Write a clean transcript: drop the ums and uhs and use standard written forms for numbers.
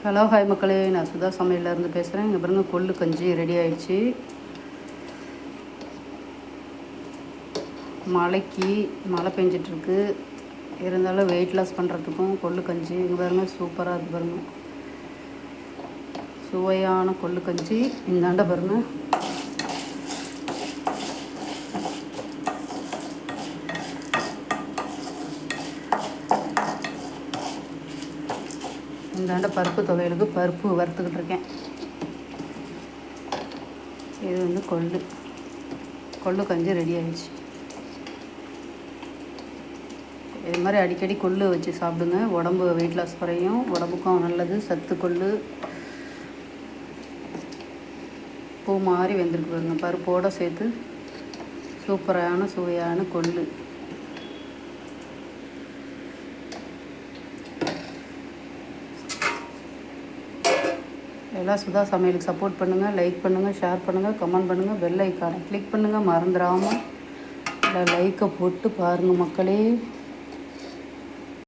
Hello hi மக்களே, நான் சுதா சமையல்லேருந்து பேசுகிறேன். இங்கே பாருங்க, கொள்ளு கஞ்சி ரெடி ஆயிடுச்சு. மழை பெஞ்சிட்ருக்கு, இருந்தாலும் வெயிட் லாஸ் பண்ணுறதுக்கும் கொள்ளு கஞ்சி இங்கே பாருங்க சூப்பராக இருக்குது. பாருங்க, சுவையான கொள்ளு கஞ்சி. இந்தாண்ட பாருங்க, இந்தாண்ட பருப்பு துவையலுக்கு பருப்பு வறுத்துக்கிட்டு இருக்கேன். இது வந்து கொள்ளு கஞ்சி ரெடி ஆகிடுச்சு. இது மாதிரி அடிக்கடி கொள்ளு வச்சு சாப்பிடுங்க, உடம்பு வெயிட் லாஸ் குறையும், உடம்புக்கும் நல்லது. சத்து கொள்ளு பூ மாதிரி வெந்திருக்கு பாருங்க, பருப்போடு சேர்த்து சூப்பரான சுவையான கொள்ளு. எல்லாம் சுதா சமையலுக்கு சப்போர்ட் பண்ணுங்கள், லைக் பண்ணுங்கள், ஷேர் பண்ணுங்கள், கமெண்ட் பண்ணுங்கள், பெல் ஐக்கானை கிளிக் பண்ணுங்கள். மறந்துடாமல் லைக்கை போட்டு பாருங்கள் மக்களே.